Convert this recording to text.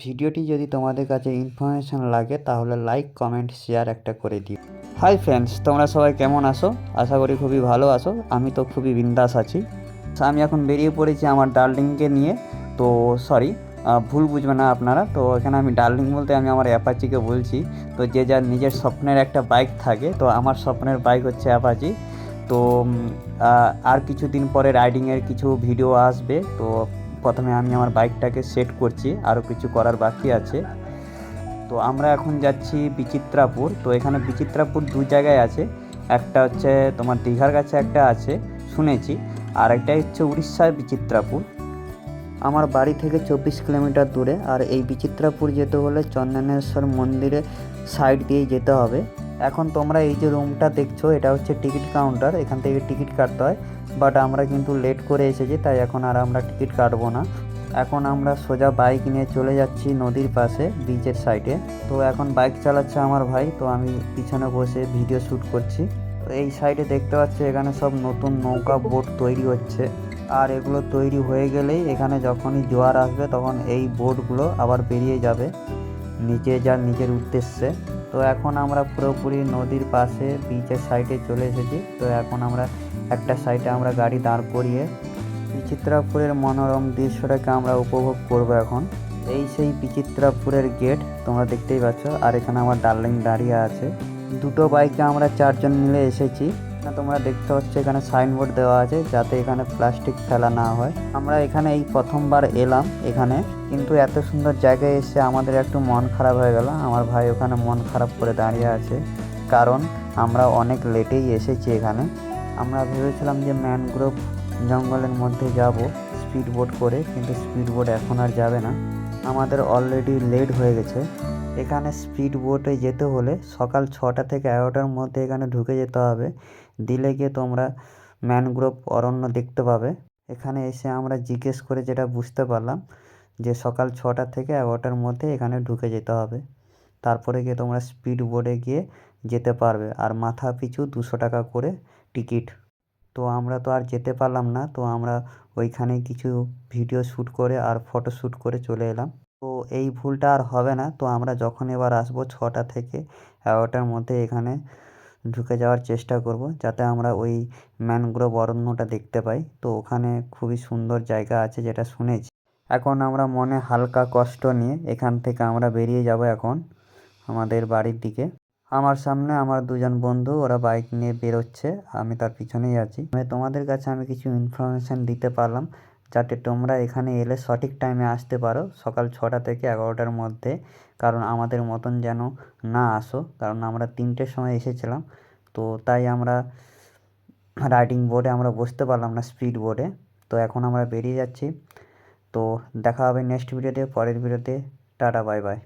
ভিডিওটি যদি তোমাদের কাছে ইনফরমেশন লাগে তাহলে লাইক কমেন্ট শেয়ার একটা করে দিও। হাই ফ্রেন্ডস, তোমরা সবাই কেমন আছো? আশা করি খুবই ভালো আছো। আমি তো খুবই বিন্দাস আছি। আমি এখন বেরিয়ে পড়েছি আমার ডার্লিংকে নিয়ে। তো সরি, ভুল বুঝবে না আপনারা। তো এখানে আমি ডার্লিং বলতে আমি আমার অ্যাপাচিকে বলছি। তো যে যার নিজের স্বপ্নের একটা বাইক থাকে, তো আমার স্বপ্নের বাইক হচ্ছে অ্যাপাচি। তো আর কিছুদিন পরে রাইডিংয়ের কিছু ভিডিও আসবে। তো প্রথমে আমি আমার বাইকটাকে সেট করছি, আরও কিছু করার বাকি আছে। তো আমরা এখন যাচ্ছি বিচিত্রাপুর। তো এখানে বিচিত্রাপুর দু জায়গায় আছে, একটা হচ্ছে তোমার দীঘার কাছে একটা আছে শুনেছি, আর একটা হচ্ছে উড়িষ্যার বিচিত্রাপুর। আমার বাড়ি থেকে 24 কিলোমিটার দূরে। আর এই বিচিত্রাপুর যেতে হলে চন্দনেশ্বর মন্দিরের সাইড দিয়েই যেতে হবে। এখন তোমরা এই যে রুমটা দেখছো, এটা হচ্ছে টিকিট কাউন্টার, এখান থেকে টিকিট কাটতে হয়। বাট আমরা কিন্তু লেট করে এসেছি, তাই এখন আর আমরা টিকিট কাটবো না। এখন আমরা সোজা বাইক নিয়ে চলে যাচ্ছি নদীর পাশে, বিচের সাইডে। তো এখন বাইক চালাচ্ছে আমার ভাই, তো আমি পিছনে বসে ভিডিও শ্যুট করছি। তো এই সাইডে দেখতে পাচ্ছি এখানে সব নতুন নৌকা বোট তৈরি হচ্ছে। আর এগুলো তৈরি হয়ে গেলেই এখানে যখনই জোয়ার আসবে তখন এই বোটগুলো আবার বেরিয়ে যাবে নিজের উদ্দেশ্যে। তো এখন আমরা পুরোপুরি নদীর পাশে বিচের সাইডে চলে এসেছি। তো এখন আমরা একটা সাইডে আমরা গাড়ি দাঁড় করিয়ে বিচিত্রাপুরের মনোরম দৃশ্যটাকে আমরা উপভোগ করব এখন। এই সেই বিচিত্রাপুরের গেট তোমরা দেখতেই পাচ্ছ। আর এখানে আমার ডার্লিং দাঁড়িয়ে আছে। দুটো বাইকে আমরা 4 জন মিলে এসেছি। তোমরা দেখতে পাচ্ছ এখানে সাইনবোর্ড দেওয়া আছে যাতে এখানে প্লাস্টিক ফেলা না হয়। আমরা এখানে এই প্রথমবার এলাম এখানে, কিন্তু এত সুন্দর জায়গায় এসে আমাদের একটু মন খারাপ হয়ে গেল। আমার ভাই ওখানে মন খারাপ করে দাঁড়িয়ে আছে, কারণ আমরা অনেক লেটেই এসেছি এখানে। আমরা ভেবেছিলাম যে ম্যানগ্রোভ জঙ্গলের মধ্যে যাব স্পিড বোট করে, কিন্তু স্পিড বোট এখন আর যাবে না, আমাদের অলরেডি লেট হয়ে গেছে। এখানে স্পিড বোটে যেতে হলে সকাল 6টা থেকে 11টার মধ্যে এখানে ঢুকে যেতে হবে, দিলে গিয়ে তোমরা ম্যানগ্রোভ অরণ্য দেখতে পাবে। এখানে এসে আমরা জিজ্ঞেস করে যেটা বুঝতে পারলাম যে সকাল 6টা থেকে 11টার মধ্যে এখানে ঢুকে যেতে হবে, তারপরে গিয়ে তোমরা স্পিড বোটে গিয়ে যেতে পারবে। আর মাথা পিছু 200 টাকা করে টিকিট। তো আমরা তো আর যেতে পারলাম না, তো আমরা ওইখানে কিছু ভিডিও শ্যুট করে আর ফটো শ্যুট করে চলে এলাম। তো এই ভুলটা আর হবে না। তো আমরা যখন এবার আসবো 6টা থেকে 11টার মধ্যে এখানে ঢুকে যাওয়ার চেষ্টা করব, যাতে আমরা ওই ম্যানগ্রোভ অরণ্যটা দেখতে পাই। তো ওখানে খুবই সুন্দর জায়গা আছে যেটা শুনেছি। এখন আমরা মনে হালকা কষ্ট নিয়ে এখান থেকে আমরা বেরিয়ে যাব এখন আমাদের বাড়ির দিকে। আমার সামনে আমার দুজন বন্ধু, ওরা বাইক নিয়ে বেরোচ্ছে, আমি তার পিছনেই আছি। তোমাদের কাছে আমি কিছু ইনফরমেশান দিতে পারলাম যাতে তোমরা এখানে এলে সঠিক টাইমে আসতে পারো, সকাল 6টা থেকে 11টার মধ্যে। কারণ আমাদের মতন যেন না আসো, কারণ আমরা 3টের সময় এসেছিলাম। তো তাই আমরা রাইডিং বোর্ডে আমরা বসতে পারলাম না, স্পিড বোর্ডে। তো এখন আমরা বেরিয়ে যাচ্ছি। তো দেখা হবে নেক্সট ভিডিওতে, পরের ভিডিওতে। Tata, bye bye.